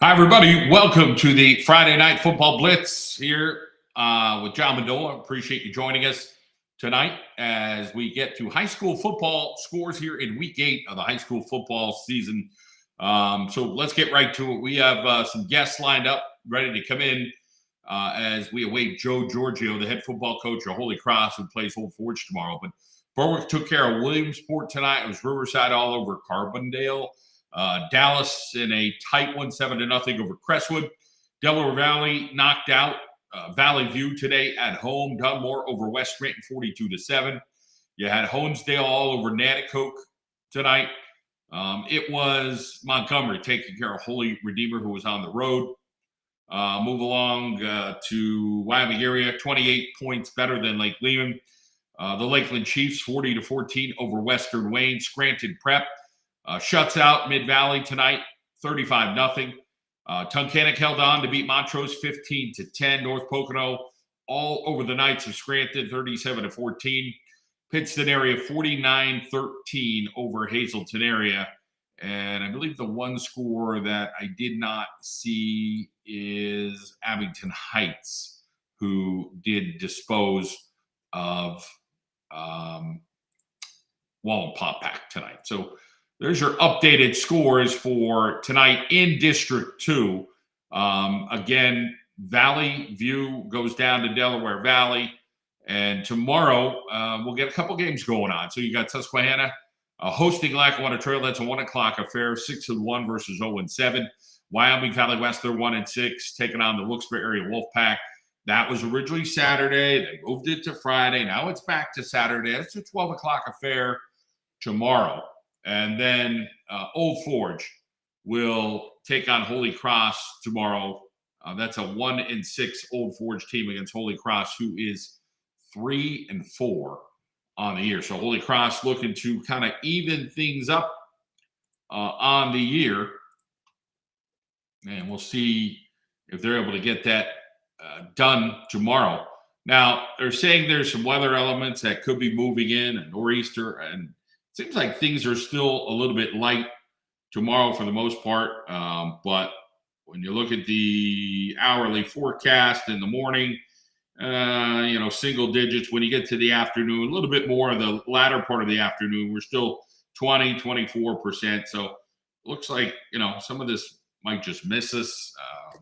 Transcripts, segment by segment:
Hi, everybody. Welcome to the Friday Night Football Blitz here with John Mendola. Appreciate you joining us tonight as we get to high school football scores here in week 8 of the high school football season. So let's get right to it. We have some guests lined up, ready to come in as we await Joe Giorgio, the head football coach of Holy Cross, who plays Old Forge tomorrow. But Berwick took care of Williamsport tonight. It was Riverside all over Carbondale. Dallas in a tight one, 7-0 over Crestwood. Delaware Valley knocked out Valley View today at home. Dunmore over West Scranton, 42-7. You had Honesdale all over Nanticoke tonight. It was Montgomery taking care of Holy Redeemer, who was on the road. Move along to Wyoming area, 28 points better than Lake Lehman. The Lakeland Chiefs, 40-14 over Western Wayne. Scranton Prep shuts out Mid-Valley tonight, 35-0. Tunkhannock held on to beat Montrose 15-10. North Pocono all over the Knights of Scranton, 37-14. Pittston area 49-13 over Hazleton area. And I believe the one score that I did not see is Abington Heights, who did dispose of Wallenpaupack tonight. So there's your updated scores for tonight in District 2. Again, Valley View goes down to Delaware Valley. And tomorrow, we'll get a couple games going on. So you got Susquehanna hosting Lackawanna Trail. That's a 1 o'clock affair, 6-1 versus 0-7. Wyoming Valley West, they're 1-6, taking on the Wilkes-Barre area Wolfpack. That was originally Saturday. They moved it to Friday. Now it's back to Saturday. It's a 12 o'clock affair tomorrow. And then Old Forge will take on Holy Cross tomorrow. That's a 1-6 Old Forge team against Holy Cross, who is 3-4 on the year. So Holy Cross looking to kind of even things up on the year. And we'll see if they're able to get that done tomorrow. Now, they're saying there's some weather elements that could be moving in, a nor'easter, and it seems like things are still a little bit light tomorrow for the most part. But when you look at the hourly forecast in the morning, single digits. When you get to the afternoon, a little bit more of the latter part of the afternoon, we're still 20, 24%. So it looks like, some of this might just miss us.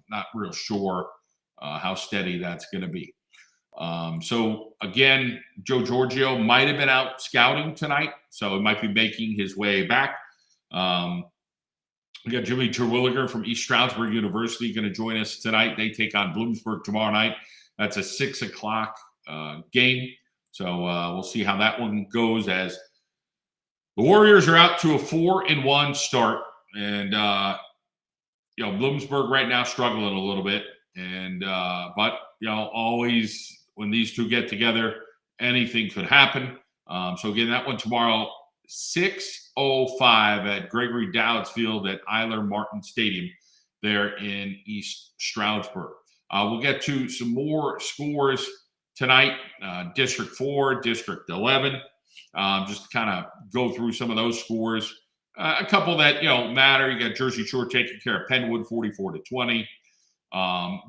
Not real sure how steady that's going to be. So again, Joe Giorgio might have been out scouting tonight, so he might be making his way back. We got Jimmy Terwilliger from East Stroudsburg University going to join us tonight. They take on Bloomsburg tomorrow night. That's a 6 o'clock game. So we'll see how that one goes as the Warriors are out to a 4-1 start. And, Bloomsburg right now struggling a little bit. And, but, always when these two get together, anything could happen. So again, that one tomorrow, 6:05 at Gregory Dowd's Field at Eiler Martin Stadium there in East Stroudsburg. We'll get to some more scores tonight. District 4, District 11. Just to kind of go through some of those scores. A couple that, matter. You got Jersey Shore taking care of Penwood, 44-20.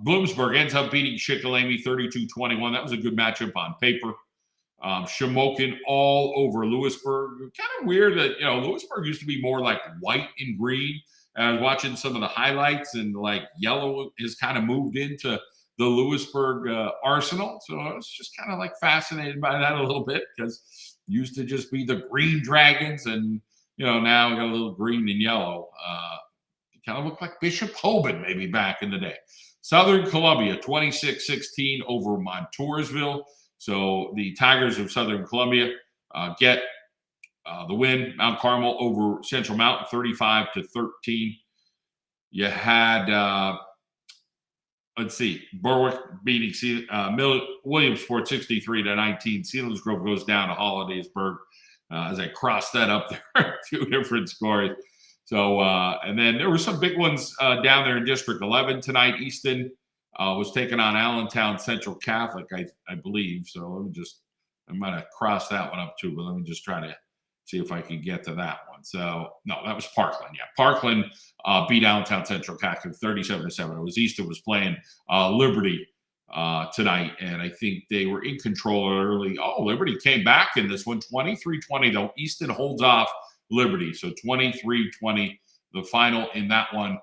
Bloomsburg ends up beating Shikellamy 32-21. That was a good matchup on paper. Shamokin all over Lewisburg. Kind of weird that, Lewisburg used to be more like white and green. And I was watching some of the highlights, and like yellow has kind of moved into the Lewisburg arsenal. So I was just kind of like fascinated by that a little bit, because it used to just be the Green Dragons, and now we got a little green and yellow. Kind of looked like Bishop Hoban maybe back in the day. Southern Columbia 26-16 over Montoursville. So the Tigers of Southern Columbia get the win. Mount Carmel over Central Mountain 35-13. You had, Berwick beating Williamsport 63-19. Selinsgrove goes down to Hollidaysburg as I crossed that up there. 2 different scores. So, and then there were some big ones down there in District 11 tonight. Easton was taking on Allentown Central Catholic, I believe. So I might have crossed that one up too, but let me just try to See if I can get to that one. So no, that was Parkland. Yeah, Parkland beat Allentown Central Catholic 37-7. It was Easton was playing Liberty tonight, and I think they were in control early. Oh, Liberty came back in this one, 23-20, though. Easton holds off Liberty. So 23-20, the final in that one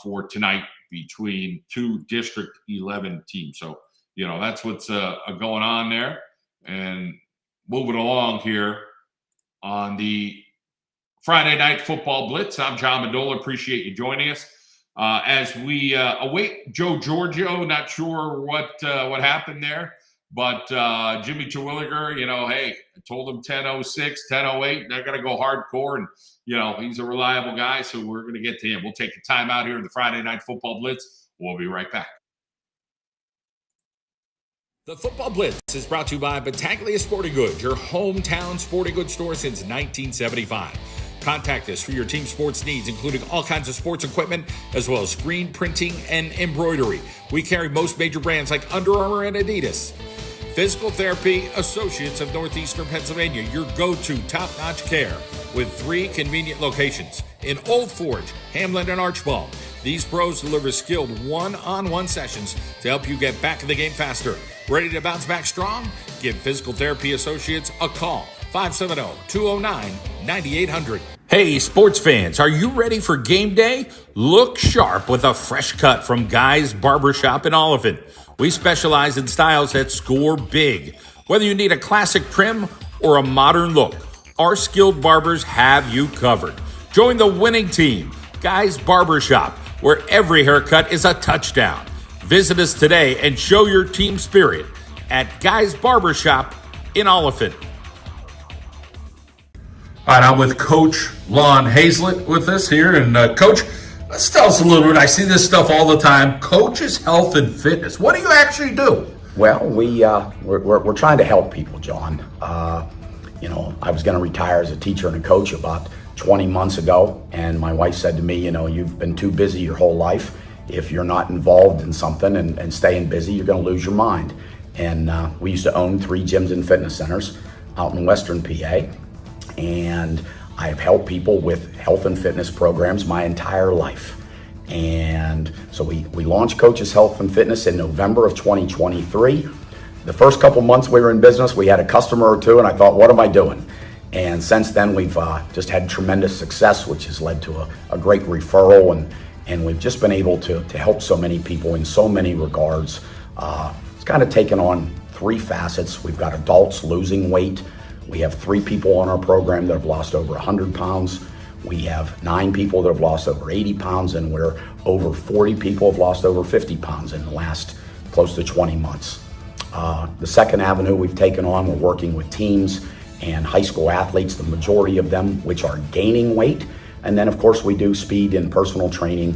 for tonight between two District 11 teams. So, that's what's going on there. And moving along here on the Friday Night Football Blitz, I'm John Mendola. Appreciate you joining us. As we await Joe Giorgio, not sure what happened there, but Jimmy Terwilliger, hey, I told him 10:06, 10:08, they're going to go hardcore, and he's a reliable guy, so we're going to get to him. We'll take a time out here in the Friday Night Football Blitz. We'll be right back. The Football Blitz is brought to you by Battaglia Sporting Goods, your hometown sporting goods store since 1975. Contact us for your team sports needs, including all kinds of sports equipment, as well as screen printing and embroidery. We carry most major brands like Under Armour and Adidas. Physical Therapy Associates of Northeastern Pennsylvania, your go-to top-notch care with 3 convenient locations in Old Forge, Hamlin, and Archbald. These pros deliver skilled one-on-one sessions to help you get back in the game faster. Ready to bounce back strong? Give Physical Therapy Associates a call. 570-209-9800. Hey, sports fans, are you ready for game day? Look sharp with a fresh cut from Guy's Barbershop in Oliphant. We specialize in styles that score big. Whether you need a classic trim or a modern look, our skilled barbers have you covered. Join the winning team, Guy's Barbershop, where every haircut is a touchdown. Visit us today and show your team spirit at Guy's Barbershop in Oliphant. All right, I'm with Coach Lon Hazlett with us here. And Coach, let's tell us a little bit. I see this stuff all the time. Coach's Health and Fitness. What do you actually do? Well, we're trying to help people, John. I was going to retire as a teacher and a coach about 20 months ago. And my wife said to me, you've been too busy your whole life. If you're not involved in something and staying busy, you're going to lose your mind. And we used to own 3 gyms and fitness centers out in Western PA. And I have helped people with health and fitness programs my entire life. And so we launched Coach's Health and Fitness in November of 2023. The first couple months we were in business, we had a customer or two, and I thought, what am I doing? And since then, we've just had tremendous success, which has led to a great referral. And we've just been able to help so many people in so many regards. It's kind of taken on 3 facets. We've got adults losing weight. We have 3 people on our program that have lost over 100 pounds. We have 9 people that have lost over 80 pounds, and we're over 40 people have lost over 50 pounds in the last close to 20 months. The second avenue we've taken on, we're working with teams and high school athletes, the majority of them, which are gaining weight. And then, of course, we do speed and personal training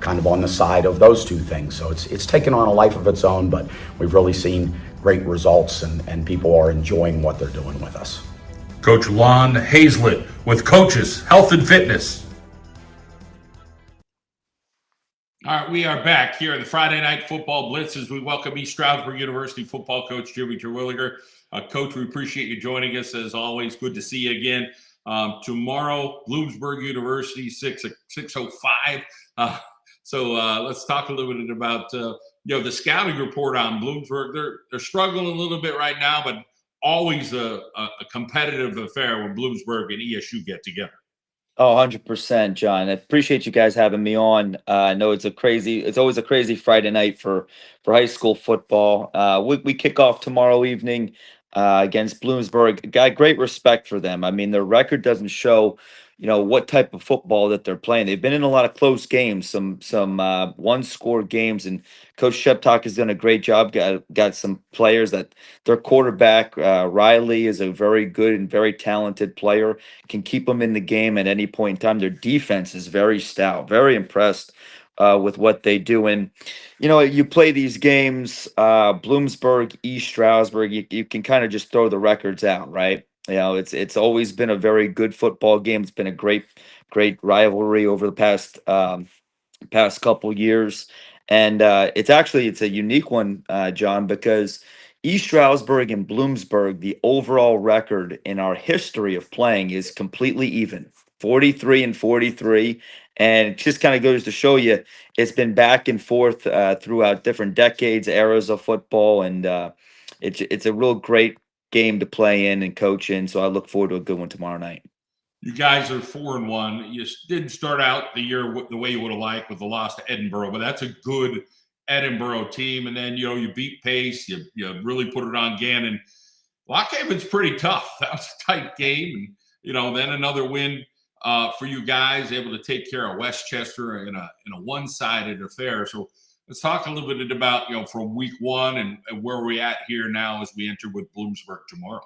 kind of on the side of those 2 things. So it's taken on a life of its own, but we've really seen great results, and people are enjoying what they're doing with us. Coach Lon Hazlett with Coach's Health and Fitness. All right, we are back here in the Friday Night Football Blitz as we welcome East Stroudsburg University football coach Jimmy Terwilliger. Coach, we appreciate you joining us as always. Good to see you again. Tomorrow, Bloomsburg University, 6:05. So let's talk a little bit about the scouting report on Bloomsburg. They're struggling a little bit right now, but always a competitive affair when Bloomsburg and ESU get together. Oh, 100%, John. I appreciate you guys having me on. I know it's always a crazy Friday night for high school football. We kick off tomorrow evening against Bloomsburg. Got great respect for them. I mean, their record doesn't show, what type of football that they're playing. They've been in a lot of close games, some one-score games, and Coach Sheptock has done a great job. Got some players that their quarterback Riley is a very good and very talented player. Can keep them in the game at any point in time. Their defense is very stout. Very impressed with what they do. And you play these games, Bloomsburg, East Stroudsburg. You can kind of just throw the records out, right? It's always been a very good football game. It's been a great rivalry over the past couple years, and it's a unique one, John, because East Stroudsburg and Bloomsburg, the overall record in our history of playing is completely even, 43 and 43. And it just kind of goes to show you it's been back and forth throughout different decades, eras of football. And it's a real great game to play in and coach in. So I look forward to a good one tomorrow night. You guys are 4-1. You didn't start out the year the way you would have liked with the loss to Edinburgh, but that's a good Edinburgh team. And then you beat Pace. You really put it on Gannon. Lockhaven's pretty tough. That was a tight game, and then another win for you guys, able to take care of Westchester in a one-sided affair. So let's talk a little bit about from week one and where we're at here now as we enter with Bloomsburg tomorrow.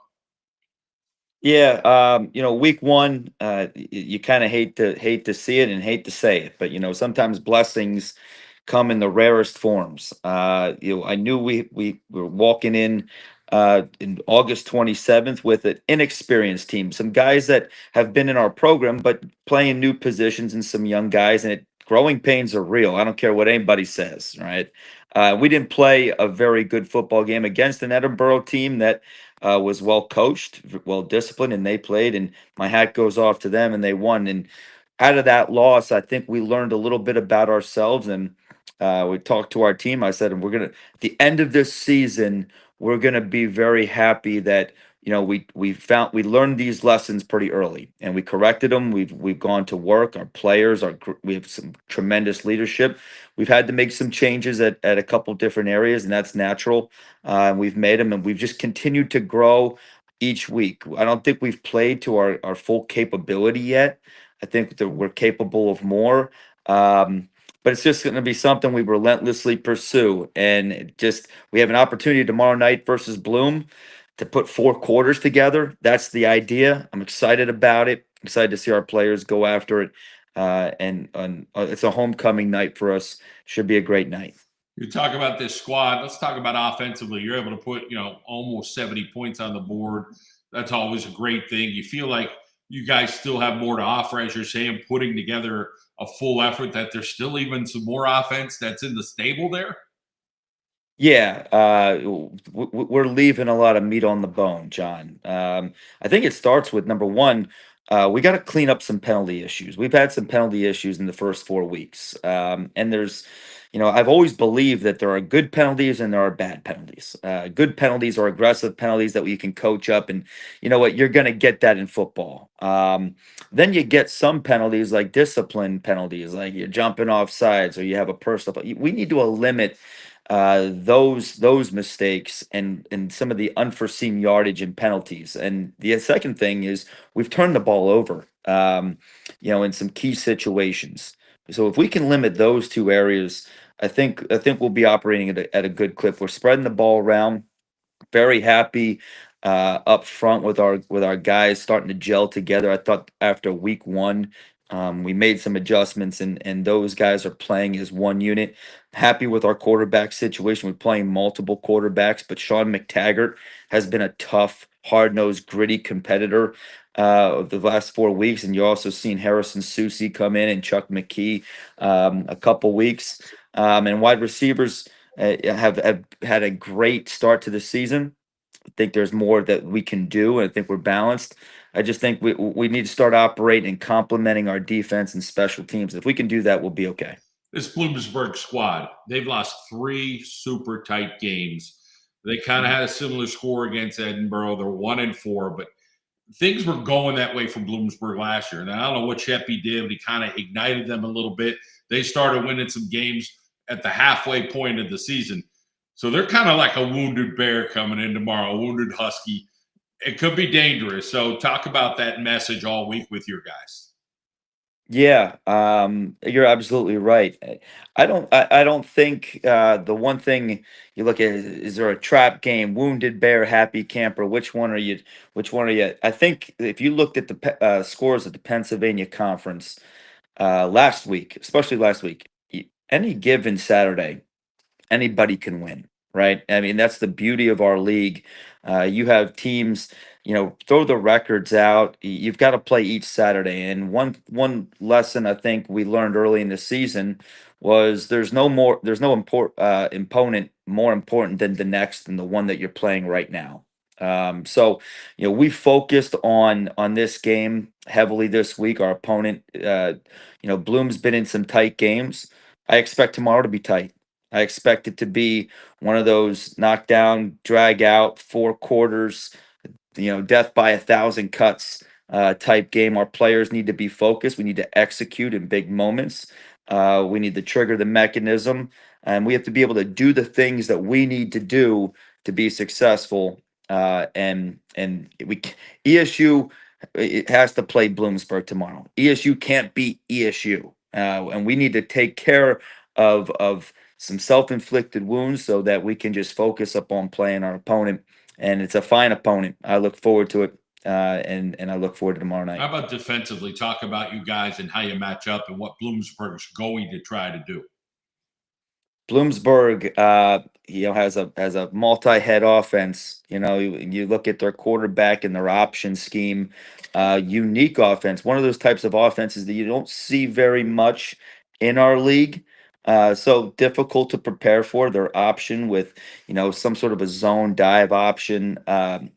Yeah, week one, you kind of hate to see it and hate to say it, but sometimes blessings come in the rarest forms. I knew we were walking in August 27th with an inexperienced team, some guys that have been in our program, but playing new positions and some young guys, and growing pains are real. I don't care what anybody says, right? We didn't play a very good football game against an Edinburgh team that was well coached, well disciplined, and they played. And my hat goes off to them, and they won. And out of that loss, I think we learned a little bit about ourselves, and we talked to our team. I said, we're gonna at the end of this season, we're gonna be very happy that we learned these lessons pretty early, and we corrected them. We've gone to work. Our players we have some tremendous leadership. We've had to make some changes at a couple different areas, and that's natural. We've made them, and we've just continued to grow each week. I don't think we've played to our full capability yet. I think that we're capable of more. But it's just going to be something we relentlessly pursue. And we have an opportunity tomorrow night versus Bloom to put 4 quarters together. That's the idea. I'm excited about it. Excited to see our players go after it. And it's a homecoming night for us. Should be a great night. You talk about this squad. Let's talk about offensively. You're able to put, almost 70 points on the board. That's always a great thing. You feel like you guys still have more to offer, as you're saying, putting together a full effort, that there's still even some more offense that's in the stable there? Yeah, we're leaving a lot of meat on the bone, John. I think it starts with number one. We got to clean up some penalty issues. We've had some penalty issues in the first 4 weeks, and I've always believed that there are good penalties and there are bad penalties. Good penalties are aggressive penalties that we can coach up, and you know what? You're going to get that in football. Then you get some penalties like discipline penalties, like you're jumping off sides or you have a personal. We need to limit those mistakes and some of the unforeseen yardage and penalties. And the second thing is we've turned the ball over, in some key situations. So if we can limit those 2 areas, I think we'll be operating at a good clip. We're spreading the ball around. Very happy up front with our guys starting to gel together. I thought after week one, we made some adjustments, and those guys are playing as one unit. Happy with our quarterback situation. We're playing multiple quarterbacks, but Sean McTaggart has been a tough, hard-nosed, gritty competitor of the last 4 weeks. And you're also seeing Harrison Susie come in and Chuck McKee a couple weeks. And wide receivers have had a great start to the season. I think there's more that we can do, and I think we're balanced. I just think we need to start operating and complementing our defense and special teams. If we can do that, we'll be okay. This Bloomsburg squad, they've lost 3 super tight games. They kind of had a similar score against Edinburgh. They're 1-4, but things were going that way for Bloomsburg last year. And I don't know what Sheppy did, but he kind of ignited them a little bit. They started winning some games at the halfway point of the season. So they're kind of like a wounded bear coming in tomorrow, a wounded husky. It could be dangerous. So talk about that message all week with your guys. Yeah, you're absolutely right. I don't think the one thing you look at is there a trap game, wounded bear, happy camper? Which one are you? Which one are you? I think if you looked at the scores of the Pennsylvania Conference last week, especially last week, any given Saturday, anybody can win, right? I mean, that's the beauty of our league. You have teams, throw the records out. You've got to play each Saturday. And one lesson I think we learned early in the season was there's no opponent more important than the next than the one that you're playing right now. So we focused on this game heavily this week. Our opponent, Bloom's been in some tight games. I expect tomorrow to be tight. I expect it to be one of those knockdown, drag out, 4 quarters, death by 1,000 cuts type game. Our players need to be focused. We need to execute in big moments. We need to trigger the mechanism, and we have to be able to do the things that we need to do to be successful. ESU it has to play Bloomsburg tomorrow. ESU can't beat ESU, and we need to take care of some self-inflicted wounds so that we can just focus upon playing our opponent. And it's a fine opponent. I look forward to it, and I look forward to tomorrow night. How about defensively? Talk about you guys and how you match up and what Bloomsburg's going to try to do. Bloomsburg, has a multi-head offense. You look at their quarterback and their option scheme, unique offense. One of those types of offenses that you don't see very much in our league. So difficult to prepare for. Their option with, some sort of a zone dive option, a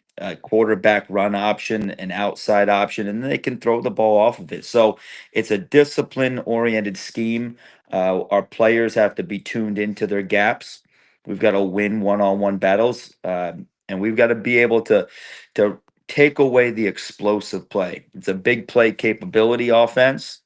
quarterback run option, an outside option, and they can throw the ball off of it. So it's a discipline-oriented scheme. Our players have to be tuned into their gaps. We've got to win one-on-one battles, and we've got to be able to take away the explosive play. It's a big play capability offense,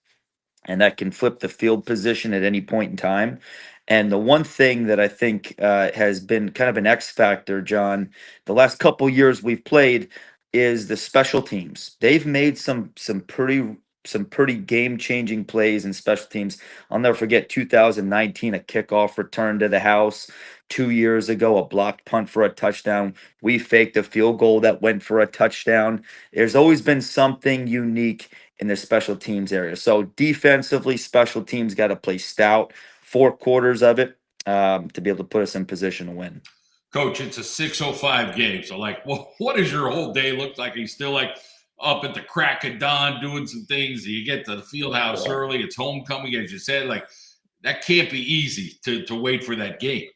and that can flip the field position at any point in time. And the one thing that I think has been kind of an X factor, John, the last couple years we've played is the special teams. They've made some pretty game-changing plays in special teams. I'll never forget 2019, a kickoff return to the house. 2 years ago, a blocked punt for a touchdown. We faked a field goal that went for a touchdown. There's always been something unique in the special teams area. So defensively, special teams got to play stout, 4 quarters of it, to be able to put us in position to win. Coach, it's a 6:05 game. So, what does your whole day look like? Are you still up at the crack of dawn doing some things? You get to the field house early. It's homecoming, as you said. That can't be easy to wait for that game.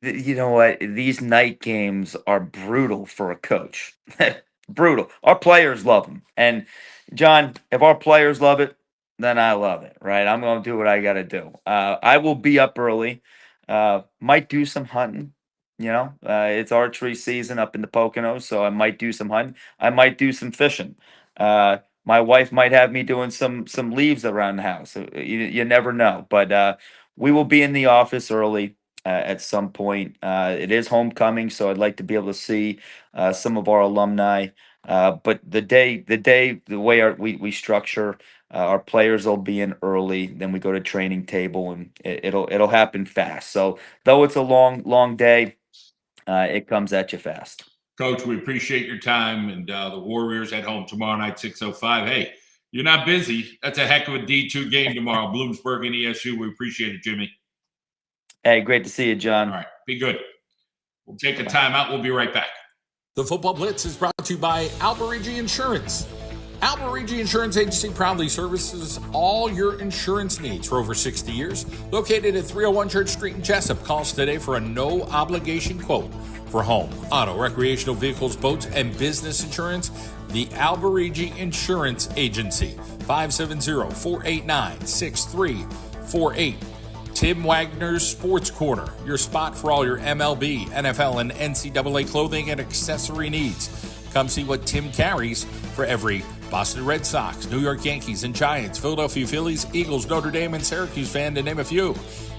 You know what? These night games are brutal for a coach. Brutal. Our players love them. And, John, if our players love it, then I love it, right? I'm going to do what I got to do. I will be up early. Might do some hunting. It's archery season up in the Poconos, so I might do some hunting. I might do some fishing. My wife might have me doing some leaves around the house. You never know. But we will be in the office early at some point. It is homecoming, so I'd like to be able to see some of our alumni. But the way we structure, our players will be in early. Then we go to training table, and it'll happen fast. So though it's a long day, it comes at you fast. Coach, we appreciate your time, and the Warriors at home tomorrow night, 6:05. Hey, you're not busy. That's a heck of a D2 game tomorrow. Bloomsburg and ESU. We appreciate it, Jimmy. Hey, great to see you, John. All right, be good. We'll take a timeout. We'll be right back. The Football Blitz is brought to you by Alberigi Insurance. Alberigi Insurance Agency proudly services all your insurance needs for over 60 years. Located at 301 Church Street in Jessup. Call us today for a no-obligation quote for home, auto, recreational vehicles, boats, and business insurance. The Alberigi Insurance Agency, 570-489-6348. Tim Wagner's Sports Corner, your spot for all your MLB, NFL, and NCAA clothing and accessory needs. Come see what Tim carries for every Boston Red Sox, New York Yankees and Giants, Philadelphia Phillies, Eagles, Notre Dame, and Syracuse fan, to name a few.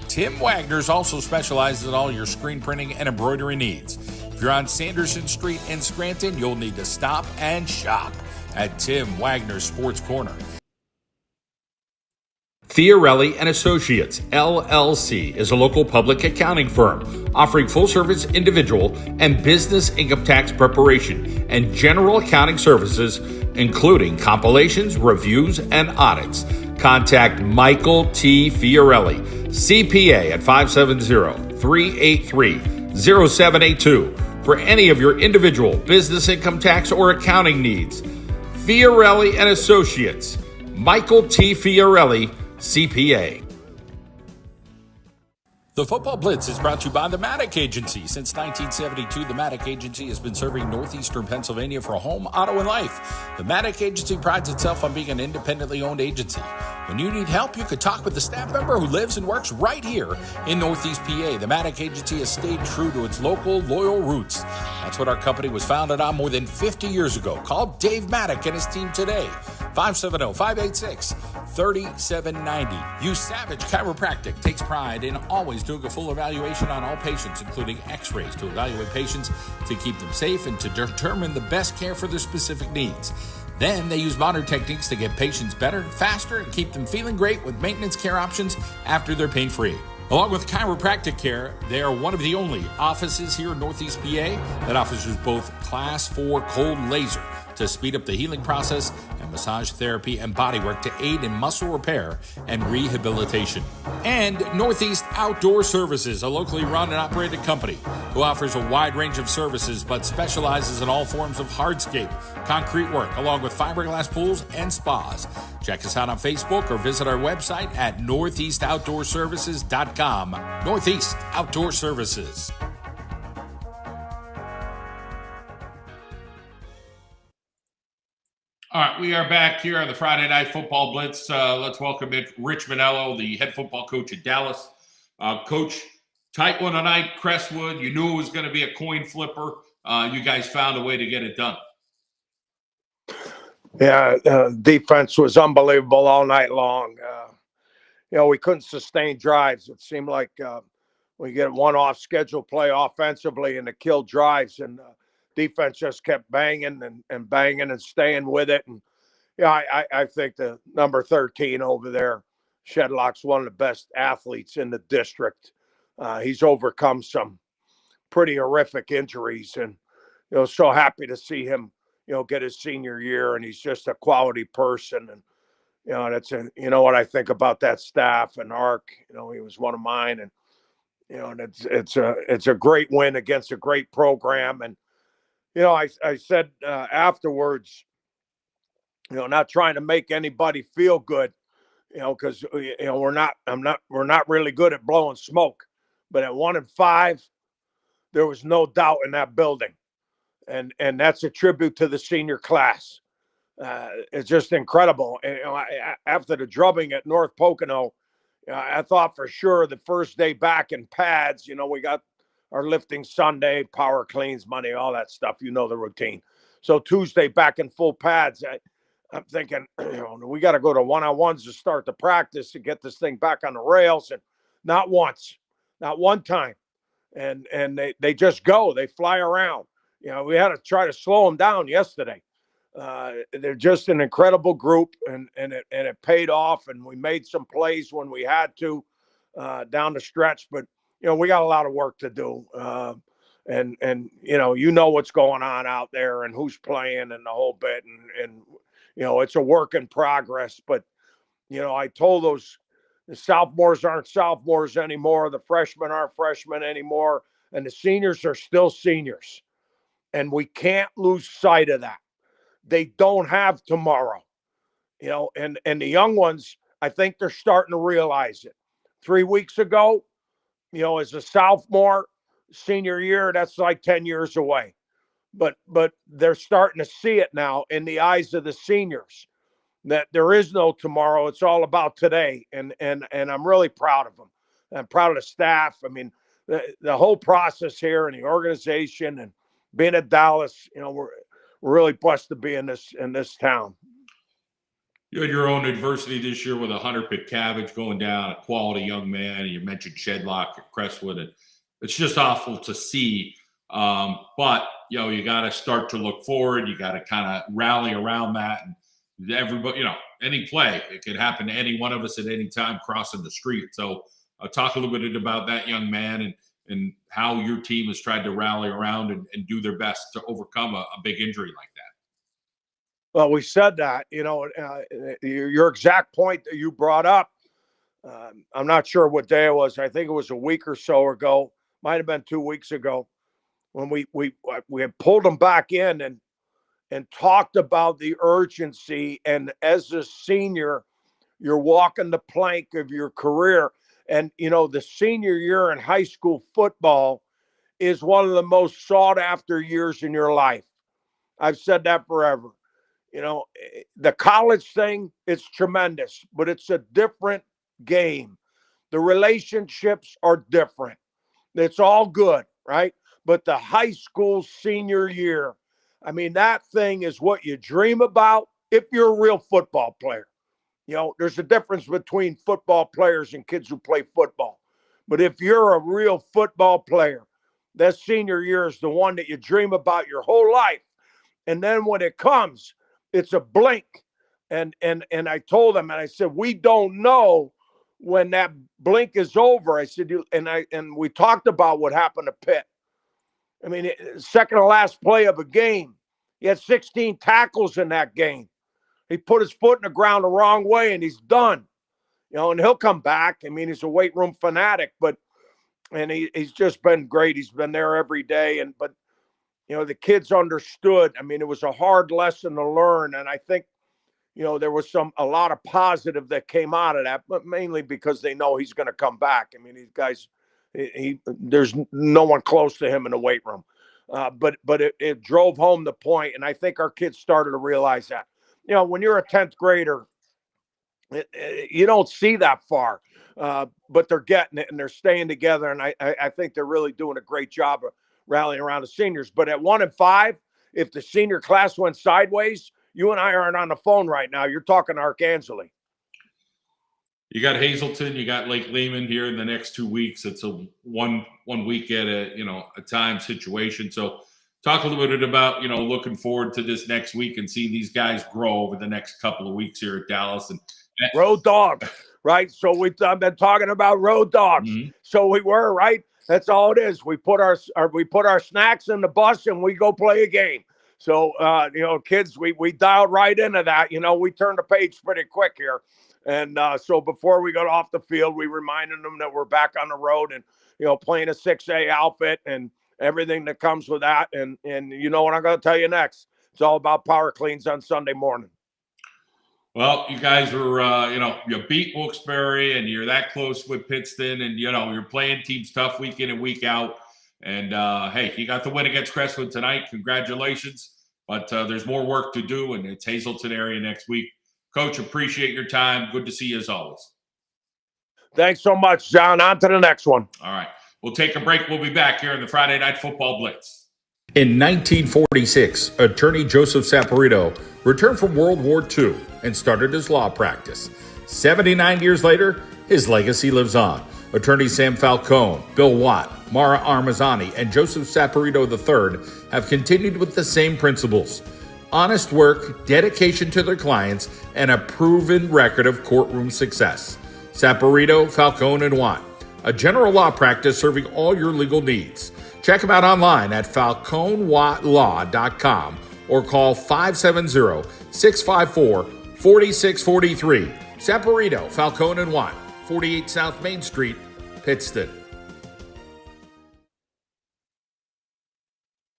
Tim Wagner's also specializes in all your screen printing and embroidery needs. If you're on Sanderson Street in Scranton, you'll need to stop and shop at Tim Wagner's Sports Corner. Fiorelli and Associates, LLC, is a local public accounting firm offering full-service individual and business income tax preparation and general accounting services, including compilations, reviews, and audits. Contact Michael T. Fiorelli, CPA, at 570-383 0782 for any of your individual business income tax or accounting needs. Fiorelli and Associates, Michael T. Fiorelli, CPA. The Football Blitz is brought to you by the Maddock Agency. Since 1972, the Maddock Agency has been serving northeastern Pennsylvania for home, auto, and life. The Maddock Agency prides itself on being an independently owned agency. When you need help, you could talk with a staff member who lives and works right here in Northeast PA. The Maddock Agency has stayed true to its local, loyal roots. That's what our company was founded on more than 50 years ago. Call Dave Maddock and his team today. 570-586-3790. Use Savage Chiropractic. Takes pride in always doing a full evaluation on all patients, including x-rays, to evaluate patients to keep them safe and to determine the best care for their specific needs. Then they use modern techniques to get patients better, faster, and keep them feeling great with maintenance care options after they're pain-free. Along with chiropractic care, they are one of the only offices here in Northeast PA that offers both Class 4 cold laser to speed up the healing process and massage therapy and bodywork to aid in muscle repair and rehabilitation. And Northeast Outdoor Services, a locally run and operated company who offers a wide range of services but specializes in all forms of hardscape, concrete work, along with fiberglass pools and spas. Check us out on Facebook or visit our website at northeastoutdoorservices.com. Northeast Outdoor Services. All right, we are back here on the Friday Night Football Blitz. Let's welcome in Rich Mendola, the head football coach at Dallas. Coach, tight one tonight, Crestwood. You knew it was going to be a coin flipper. You guys found a way to get it done. Yeah, defense was unbelievable all night long. We couldn't sustain drives. It seemed like we get one off-schedule play offensively and it killed drives, and defense just kept banging and banging and staying with it. And I think the number 13 over there, Shedlock's one of the best athletes in the district. He's overcome some pretty horrific injuries, and so happy to see him get his senior year, and he's just a quality person. And that's what I think about that staff and Ark. He was one of mine, and and it's a great win against a great program. And I said afterwards, not trying to make anybody feel good, because we're not really good at blowing smoke. But at 1-5, there was no doubt in that building, and that's a tribute to the senior class. It's just incredible. And, after the drubbing at North Pocono, I thought for sure the first day back in pads, we got our lifting Sunday, power cleans Monday, all that stuff, the routine. So Tuesday back in full pads, I'm thinking, we got to go to one-on-ones to start the practice and get this thing back on the rails. And not once, not one time. And they just go, they fly around. We had to try to slow them down yesterday. They're just an incredible group, and it paid off, and we made some plays when we had to down the stretch, but we got a lot of work to do. And what's going on out there and who's playing and the whole bit, and it's a work in progress. But I told the sophomores aren't sophomores anymore, the freshmen aren't freshmen anymore, and the seniors are still seniors, and we can't lose sight of that. They don't have tomorrow, and the young ones, I think they're starting to realize it. 3 weeks ago, as a sophomore, senior year, that's like 10 years away. But they're starting to see it now in the eyes of the seniors, that there is no tomorrow. It's all about today. And I'm really proud of them. I'm proud of the staff. I mean, the whole process here and the organization and being at Dallas, we're really blessed to be in this town. You had your own adversity this year with a Hunter Pitcavage going down, a quality young man. And you mentioned Shedlock at Crestwood, and it's just awful to see. But you got to start to look forward. You got to kind of rally around that. And everybody, any play, it could happen to any one of us at any time crossing the street. So talk a little bit about that young man and how your team has tried to rally around and do their best to overcome a big injury like that. Well, we said that, your exact point that you brought up. I'm not sure what day it was. I think it was a week or so ago. might have been 2 weeks ago, when we had pulled them back in and talked about the urgency. And as a senior, you're walking the plank of your career. And, the senior year in high school football is one of the most sought after years in your life. I've said that forever. The college thing, it's tremendous, but it's a different game. The relationships are different. It's all good, right? But the high school senior year, I mean, that thing is what you dream about if you're a real football player. There's a difference between football players and kids who play football. But if you're a real football player, that senior year is the one that you dream about your whole life. And then when it comes, it's a blink. And I told them, and I said, we don't know when that blink is over. I said, and we talked about what happened to Pitt. I mean, second to last play of a game, he had 16 tackles in that game. He put his foot in the ground the wrong way, and he's done. And he'll come back. I mean, he's a weight room fanatic, and he's just been great. He's been there every day, but the kids understood. I mean, it was a hard lesson to learn, and I think there was a lot of positive that came out of that, but mainly because they know he's going to come back. I mean, these guys, there's no one close to him in the weight room. But it drove home the point, and I think our kids started to realize that. When you're a 10th grader, you don't see that far, but they're getting it and they're staying together. And I think they're really doing a great job of rallying around the seniors. But at 1 and 5, if the senior class went sideways, you and I aren't on the phone right now. You're talking to Arcangeli. You got Hazleton, you got Lake Lehman here in the next 2 weeks. It's a one week at a time situation. So talk a little bit about, looking forward to this next week and seeing these guys grow over the next couple of weeks here at Dallas. And road dogs, right? So we've been talking about road dogs. Mm-hmm. So we were, right? That's all it is. We put our snacks in the bus and we go play a game. So, kids, we dialed right into that. We turned the page pretty quick here. And so before we got off the field, we reminded them that we're back on the road and, playing a 6A outfit and everything that comes with that. And you know what I'm going to tell you next? It's all about power cleans on Sunday morning. Well, you guys were, you beat Wilkes-Barre and you're that close with Pittston and, you're playing teams tough week in and week out. And, hey, you got the win against Crestwood tonight. Congratulations. But there's more work to do, and it's Hazleton area next week. Coach, appreciate your time. Good to see you as always. Thanks so much, John. On to the next one. All right. We'll take a break. We'll be back here in the Friday Night Football Blitz. In 1946, attorney Joseph Saporito returned from World War II and started his law practice. 79 years later, his legacy lives on. Attorney Sam Falcone, Bill Watt, Mara Armazzani, and Joseph Saporito III have continued with the same principles. Honest work, dedication to their clients, and a proven record of courtroom success. Saporito, Falcone, and Watt, a general law practice serving all your legal needs. Check them out online at falconewattlaw.com or call 570-654-4643. Saporito, Falcone, and Watt, 48 South Main Street, Pittston.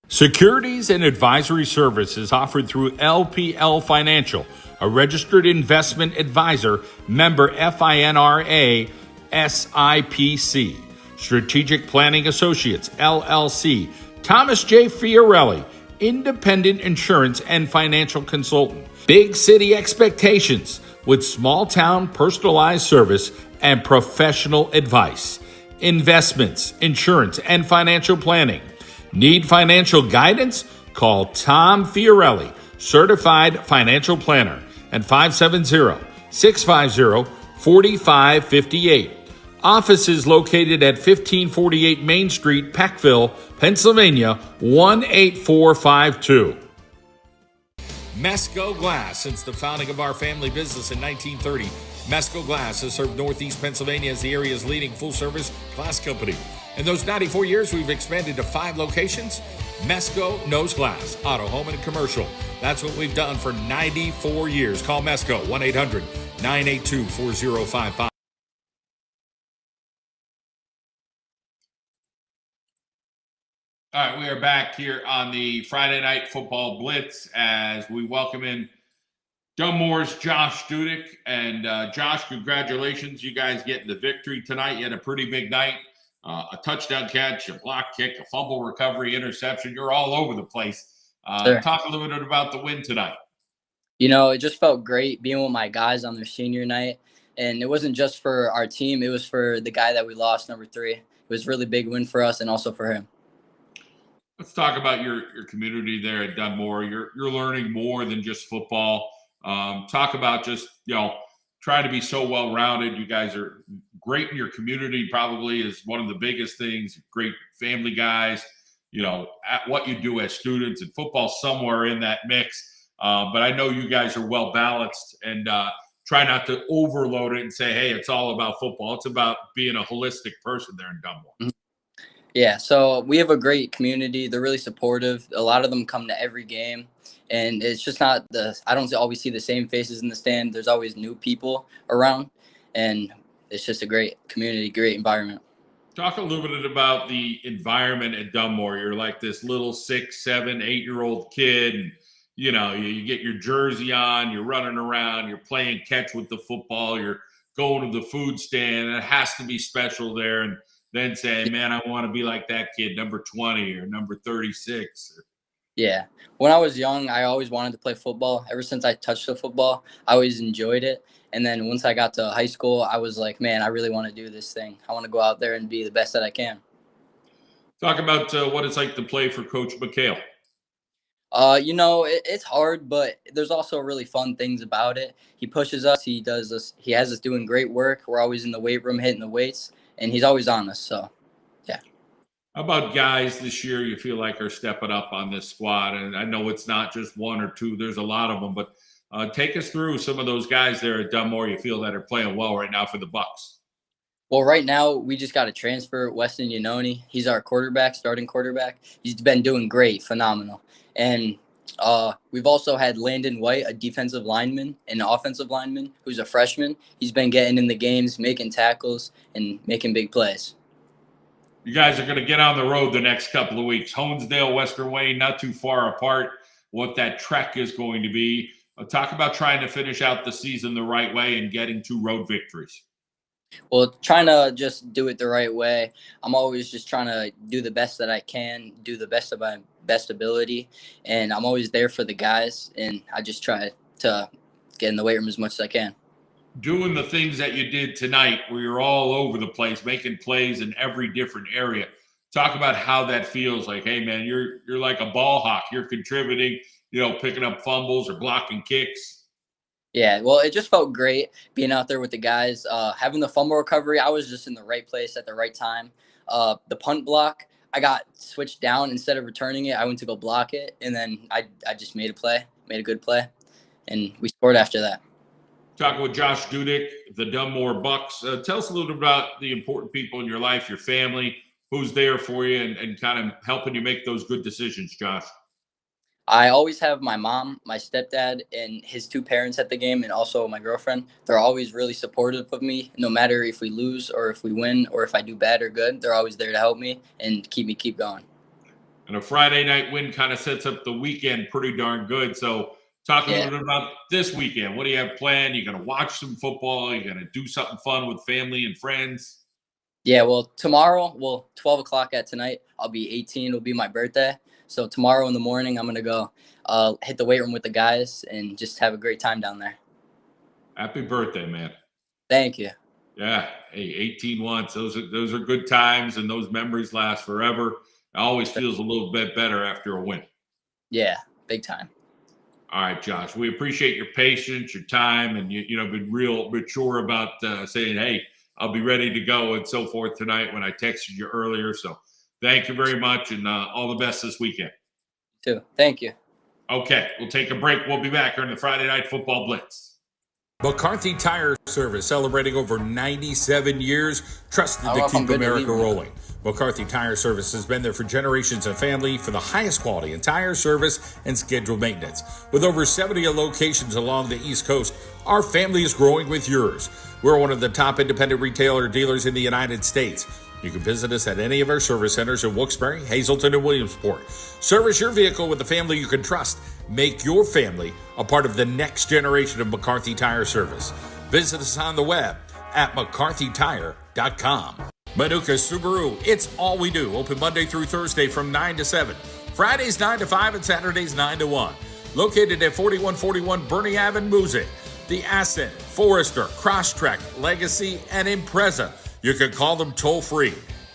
Securities and advisory services offered through LPL Financial, a registered investment advisor, member FINRA, SIPC. Strategic Planning Associates, LLC. Thomas J. Fiorelli, independent insurance and financial consultant. Big city expectations with small town personalized service and professional advice. Investments, insurance, and financial planning. Need financial guidance? Call Tom Fiorelli, Certified Financial Planner, at 570-650-4558. Offices located at 1548 Main Street, Peckville, Pennsylvania, 18452. Mesco Glass. Since the founding of our family business in 1930, Mesco Glass has served Northeast Pennsylvania as the area's leading full-service glass company. In those 94 years, we've expanded to 5 locations. Mesco knows glass, auto, home, and commercial. That's what we've done for 94 years. Call Mesco, 1-800-982-4055. All right, we are back here on the Friday Night Football Blitz as we welcome in Dunmore's Josh Dudek. And Josh, congratulations. You guys getting the victory tonight. You had a pretty big night. A touchdown catch, a block kick, a fumble recovery, interception. You're all over the place. Sure. Talk a little bit about the win tonight. It just felt great being with my guys on their senior night. And it wasn't just for our team. It was for the guy that we lost, number 3. It was a really big win for us and also for him. Let's talk about your community there at Dunmore. You're learning more than just football. Talk about just, trying to be so well-rounded. You guys are great in your community, probably is one of the biggest things. Great family guys, at what you do as students, and football somewhere in that mix. But I know you guys are well-balanced, and try not to overload it and say, hey, it's all about football. It's about being a holistic person there in Dunmore. Mm-hmm. Yeah, so we have a great community. They're really supportive. A lot of them come to every game. And it's just not I don't always see the same faces in the stand. There's always new people around. And it's just a great community, great environment. Talk a little bit about the environment at Dunmore. You're like this little 6, 7, 8-year-old kid. And, you get your jersey on, you're running around, you're playing catch with the football, you're going to the food stand. And it has to be special there. And then say, man, I want to be like that kid, number 20 or number 36. Yeah. When I was young, I always wanted to play football. Ever since I touched the football, I always enjoyed it. And then once I got to high school, I was like, man, I really want to do this thing. I want to go out there and be the best that I can. Talk about what it's like to play for Coach McHale. It's hard, but there's also really fun things about it. He pushes us. He has us doing great work. We're always in the weight room hitting the weights. And he's always on us, so, yeah. How about guys this year you feel like are stepping up on this squad? And I know it's not just 1 or 2. There's a lot of them. But take us through some of those guys there at Dunmore you feel that are playing well right now for the Bucks. Well, right now, we just got a transfer, Weston Yanoni. He's our starting quarterback. He's been doing great, phenomenal. And we've also had Landon White, a defensive lineman, and an offensive lineman who's a freshman. He's been getting in the games, making tackles, and making big plays. You guys are going to get on the road the next couple of weeks. Honesdale, Western Wayne, not too far apart. What that trek is going to be. Talk about trying to finish out the season the right way and getting 2 road victories. Well, trying to just do it the right way. I'm always just trying to do the best that I can, do the best of my best ability, and I'm always there for the guys, and I just try to get in the weight room as much as I can. Doing the things that you did tonight where you're all over the place, making plays in every different area. Talk about how that feels like, hey, man, you're like a ball hawk. You're contributing, picking up fumbles or blocking kicks. Yeah, well, it just felt great being out there with the guys. Having the fumble recovery, I was just in the right place at the right time. The punt block, I got switched down. Instead of returning it, I went to go block it, and then I just made a good play, and we scored after that. Talking with Josh Dudek, the Dunmore Bucks. Tell us a little bit about the important people in your life, your family, who's there for you and kind of helping you make those good decisions, Josh. I always have my mom, my stepdad, and his 2 parents at the game, and also my girlfriend. They're always really supportive of me, no matter if we lose or if we win or if I do bad or good. They're always there to help me and keep going. And a Friday night win kind of sets up the weekend pretty darn good. So talk a little bit about this weekend. What do you have planned? You going to watch some football? You going to do something fun with family and friends? Yeah, well, tomorrow, 12 o'clock at tonight, I'll be 18. It'll be my birthday. So tomorrow in the morning, I'm going to go hit the weight room with the guys and just have a great time down there. Happy birthday, man. Thank you. Yeah. Hey, 18 once. Those are good times, and those memories last forever. It always feels a little bit better after a win. Yeah, big time. All right, Josh, we appreciate your patience, your time, and you've been real mature about saying, hey, I'll be ready to go and so forth tonight when I texted you earlier. So thank you very much, and all the best this weekend. Too. Thank you. Okay, we'll take a break. We'll be back here on the Friday Night Football Blitz. McCarthy Tire Service, celebrating over 97 years, trusted to keep America rolling. McCarthy Tire Service has been there for generations and family for the highest quality in tire service and scheduled maintenance. With over 70 locations along the East Coast, our family is growing with yours. We're one of the top independent retailer dealers in the United States. You can visit us at any of our service centers in Wilkes-Barre, Hazleton, and Williamsport. Service your vehicle with a family you can trust. Make your family a part of the next generation of McCarthy Tire Service. Visit us on the web at mccarthytire.com. Manuka Subaru, it's all we do. Open Monday through Thursday from 9 to 7. Fridays 9 to 5 and Saturdays 9 to 1. Located at 4141 Bernie Ave in Moosic. The Ascent, Forester, Crosstrek, Legacy, and Impreza. You can call them toll free,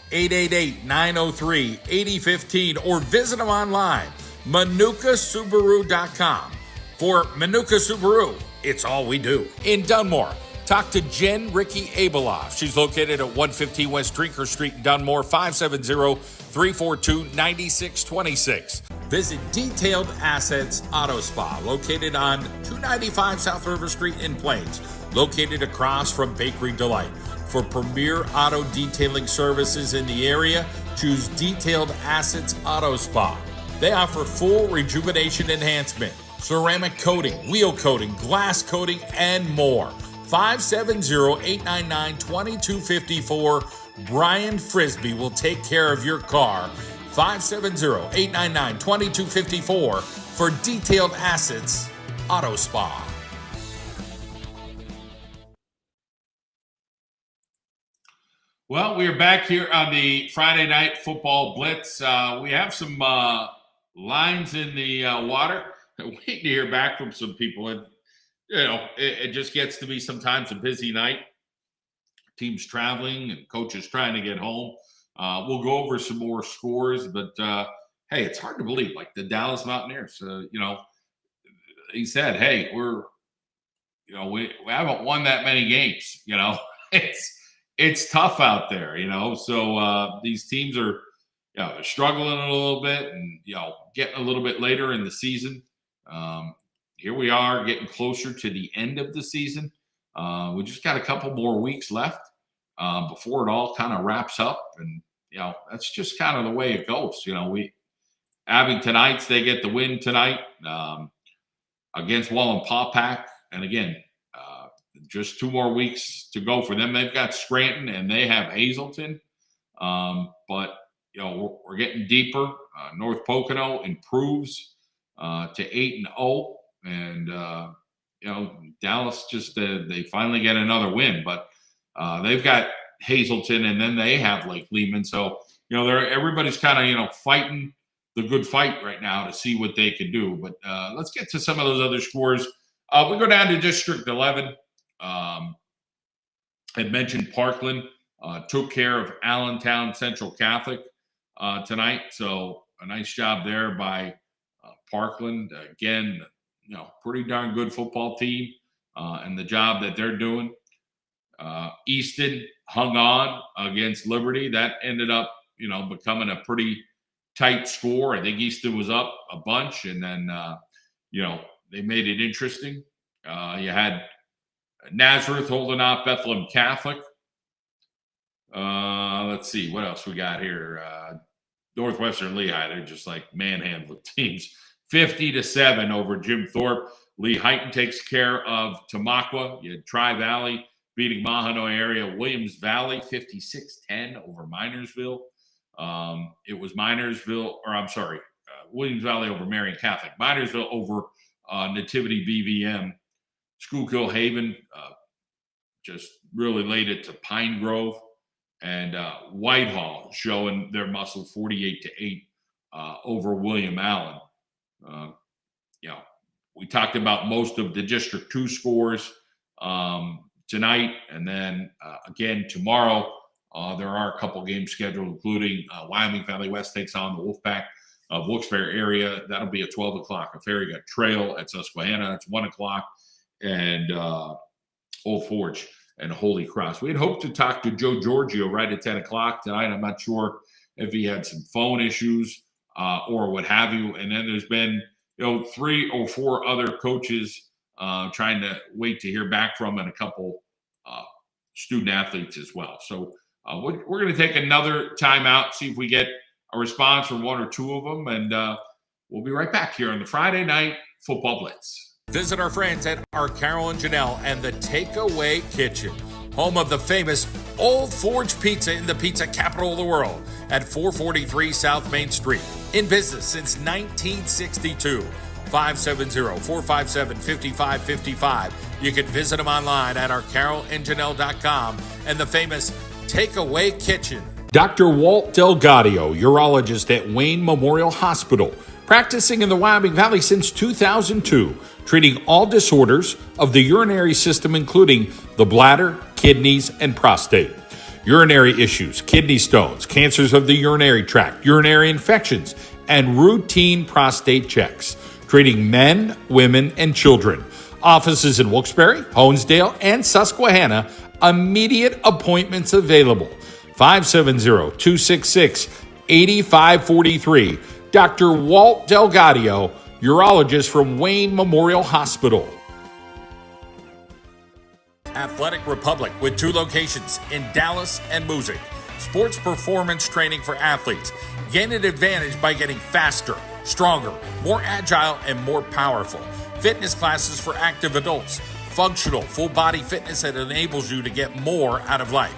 888-903-8015, or visit them online, manukasubaru.com. For Manuka Subaru, it's all we do. In Dunmore, talk to Jen Ricky Abeloff. She's located at 115 West Drinker Street in Dunmore, 570-342-9626. Visit Detailed Assets Auto Spa, located on 295 South River Street in Plains, located across from Bakery Delight. For premier auto detailing services in the area, choose Detailed Assets Auto Spa. They offer full rejuvenation enhancement, ceramic coating, wheel coating, glass coating, and more. 570-899-2254. Brian Frisbee will take care of your car. 570-899-2254 for Detailed Assets Auto Spa. Well, we are back here on the Friday Night Football Blitz. We have some lines in the water. Waiting to hear back from some people. And, it just gets to be sometimes a busy night. Teams traveling and coaches trying to get home. We'll go over some more scores, but hey, it's hard to believe. Like the Dallas Mountaineers, he said, "Hey, we haven't won that many games. It's tough out there, So these teams are, they're struggling a little bit, and getting a little bit later in the season. Here we are, getting closer to the end of the season. We just got a couple more weeks left before it all kind of wraps up, and that's just kind of the way it goes. Abingtonites, they get the win tonight against Wallenpaupack, and again. Just 2 more weeks to go for them. They've got Scranton and they have Hazleton. But, we're getting deeper. North Pocono improves to 8-0. And, Dallas just, they finally get another win. But they've got Hazleton and then they have Lake Lehman. So, everybody's kind of, fighting the good fight right now to see what they can do. But let's get to some of those other scores. We go down to District 11. Had mentioned Parkland took care of Allentown Central Catholic tonight, so a nice job there by Parkland. Again, pretty darn good football team, and the job that they're doing. Easton hung on against Liberty. That ended up, becoming a pretty tight score. I think Easton was up a bunch, and then they made it interesting. You had Nazareth holding off Bethlehem Catholic. Let's see what else we got here. Northwestern Lehigh, they're just like manhandling teams. 50-7 over Jim Thorpe. Lee Heighton takes care of Tamaqua. You had Tri-Valley beating Mahanoy area. Williams Valley 56-10 over Minersville. It was Williams Valley over Marion Catholic. Minersville over Nativity BVM. Schuylkill Haven just really laid it to Pine Grove, and Whitehall showing their muscle 48-8 over William Allen. We talked about most of the District 2 scores tonight, and then again tomorrow there are a couple games scheduled, including Wyoming Valley West takes on the Wolfpack of Wilkes-Barre area. That'll be at 12 o'clock. A Farragut Trail at Susquehanna. That's 1 o'clock. And Old Forge and Holy Cross. We had hoped to talk to Joe Giorgio right at 10 o'clock tonight. I'm not sure if he had some phone issues or what have you. And then there's been, 3 or 4 other coaches trying to wait to hear back from, and a couple student athletes as well. So we're going to take another timeout, see if we get a response from 1 or 2 of them. And we'll be right back here on the Friday Night Football Blitz. Visit our friends at our Carol and Janelle and the Takeaway Kitchen, home of the famous Old Forge Pizza in the pizza capital of the world at 443 South Main Street. In business since 1962. 570-457-5555. You can visit them online at ourcarolandjanelle.com and the famous Takeaway Kitchen. Dr. Walt Delgadio, urologist at Wayne Memorial Hospital, practicing in the Wyoming Valley since 2002, treating all disorders of the urinary system, including the bladder, kidneys, and prostate. Urinary issues, kidney stones, cancers of the urinary tract, urinary infections, and routine prostate checks. Treating men, women, and children. Offices in Wilkes-Barre, Honesdale, and Susquehanna. Immediate appointments available. 570-266-8543. Dr. Walt Delgadio, urologist from Wayne Memorial Hospital. Athletic Republic with 2 locations in Dallas and Moosic. Sports performance training for athletes. Gain an advantage by getting faster, stronger, more agile, and more powerful. Fitness classes for active adults. Functional, full body fitness that enables you to get more out of life.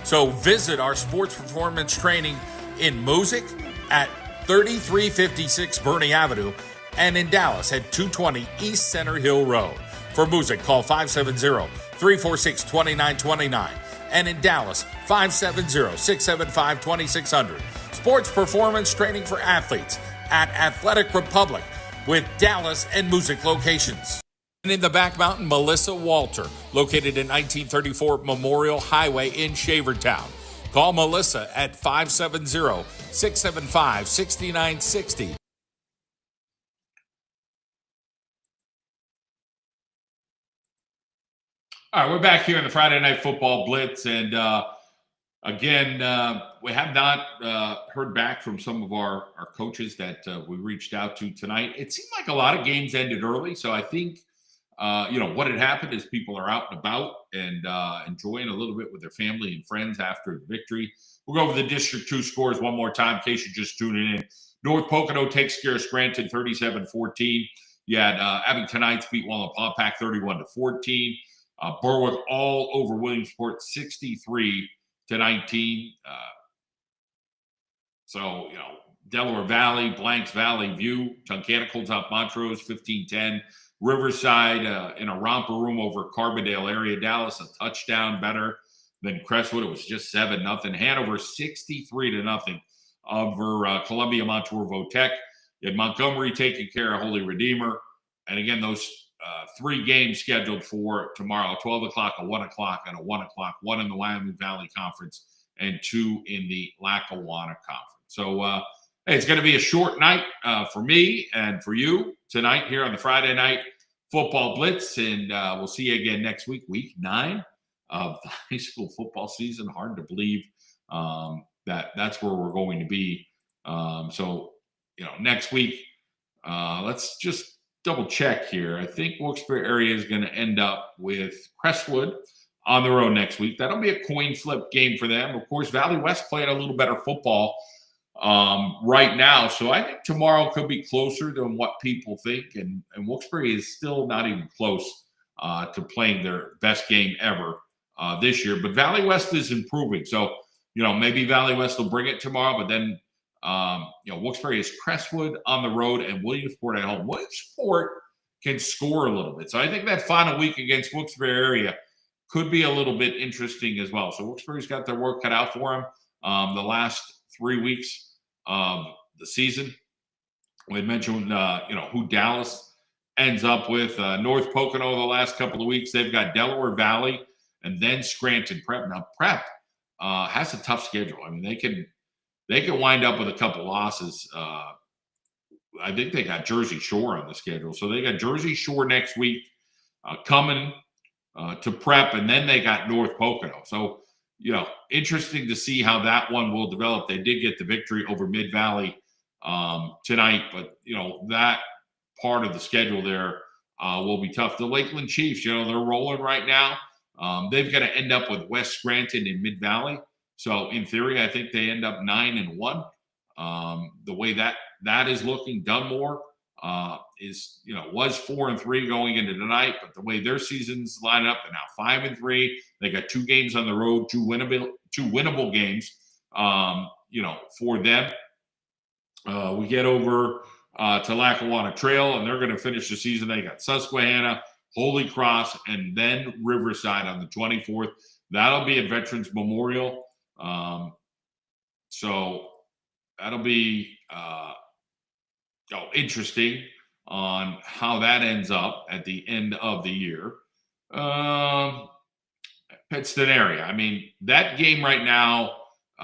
So visit our sports performance training in Moosic at 3356 Bernie Avenue and in Dallas at 220 East Center Hill Road. For Moosic, call 570-346-2929. And in Dallas, 570-675-2600. Sports performance training for athletes at Athletic Republic with Dallas and Moosic locations. And in the back mountain, Melissa Walter, located at 1934 Memorial Highway in Shavertown. Call Melissa at 570-675-6960. All right, we're back here in the Friday Night Football Blitz, and again, we have not heard back from some of our coaches that we reached out to tonight. It seemed like a lot of games ended early, so I think what had happened is people are out and about and enjoying a little bit with their family and friends after the victory. We'll go over the District 2 scores one more time in case you're just tuning in. North Pocono takes care of Scranton 37-14. You had Abington Heights beat Wallenpaupack 31-14. Berwick all over Williamsport 63-19. Delaware Valley, Blanks Valley View, Tunkhannock holds out Montrose 15-10. Riverside in a romper room over Carbondale area. Dallas a touchdown better than Crestwood. It was just 7-0. Hanover 63-0 over Columbia Montour Votech. You had Montgomery taking care of Holy Redeemer. And again, those 3 games scheduled for tomorrow, 12 o'clock, a 1 o'clock, and a 1 o'clock, 1 in the Wyoming Valley Conference and 2 in the Lackawanna Conference. So hey, it's going to be a short night for me and for you tonight here on the Friday Night Football Blitz, and we'll see you again next week, week 9 of the high school football season. Hard to believe that that's where we're going to be. Next week, let's just double check here. I think Wilkes-Barre area is going to end up with Crestwood on their own next week. That'll be a coin flip game for them. Of course, Valley West playing a little better football right now. So I think tomorrow could be closer than what people think. And Wilkes-Barre is still not even close to playing their best game ever this year. But Valley West is improving. So, maybe Valley West will bring it tomorrow, but then Wilkes-Barre is Crestwood on the road and Williamsport at home. Williamsport can score a little bit. So I think that final week against Wilkes-Barre area could be a little bit interesting as well. So Wilkes-Barre's got their work cut out for them the last 3 weeks of the season. We had mentioned, who Dallas ends up with. North Pocono the last couple of weeks. They've got Delaware Valley and then Scranton Prep. Now, Prep has a tough schedule. I mean, they can wind up with a couple losses. I think they got Jersey Shore on the schedule. So they got Jersey Shore next week coming to Prep, and then they got North Pocono. So, interesting to see how that one will develop. They did get the victory over Mid-Valley tonight, but, that part of the schedule there will be tough. The Lakeland Chiefs, they're rolling right now. They've got to end up with West Scranton and Mid-Valley. So in theory, I think they end up 9-1. The way that is looking, Dunmore was 4-3 going into tonight, but the way their seasons line up, they're now 5-3. They got 2 games on the road, two winnable games, for them. We get over to Lackawanna Trail, and they're going to finish the season. They got Susquehanna, Holy Cross, and then Riverside on the 24th. That'll be at Veterans Memorial. So that'll be interesting on how that ends up at the end of the year. Pittston area. I mean, that game right now,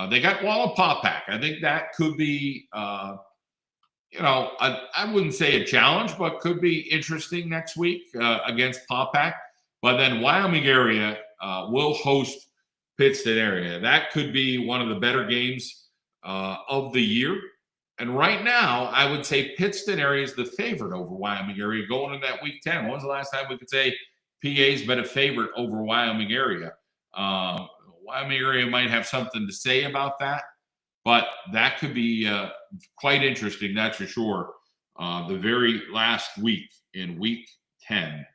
they got Wallapapack. I think that could be, I wouldn't say a challenge, but could be interesting next week against Papack. But then Wyoming area will host Pittston area. That could be one of the better games of the year. And right now, I would say Pittston area is the favorite over Wyoming area going into that week 10. When was the last time we could say PA's been a favorite over Wyoming area? Wyoming area might have something to say about that, but that could be quite interesting, that's for sure. The very last week in week 10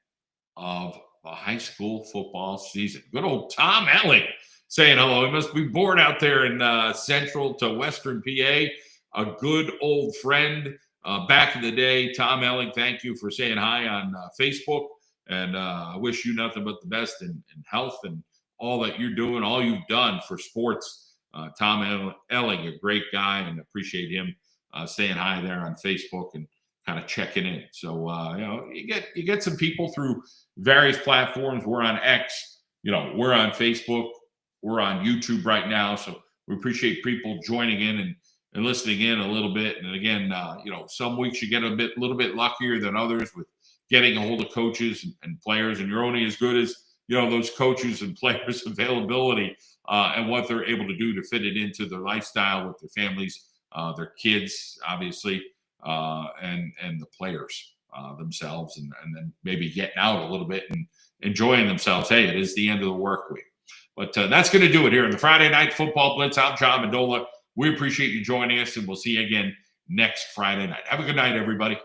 of the high school football season. Good old Tom Elling saying hello. He must be bored out there in central to western PA. A good old friend back in the day. Tom Elling, thank you for saying hi on Facebook. And I wish you nothing but the best in health and all that you're doing, all you've done for sports. Tom Elling, a great guy, and appreciate him saying hi there on Facebook and kind of checking in. So, you get some people through various platforms. We're on X, we're on Facebook, we're on YouTube right now. So we appreciate people joining in and listening in a little bit. And again, some weeks you get a little bit luckier than others with getting a hold of coaches and players, and you're only as good as those coaches and players' availability and what they're able to do to fit it into their lifestyle with their families, their kids, obviously, and the players themselves, and then maybe getting out a little bit and enjoying themselves. Hey, it is the end of the work week. But that's going to do it here in the Friday Night Football Blitz. I'm John Mendola. We appreciate you joining us, and we'll see you again next Friday night. Have a good night, everybody.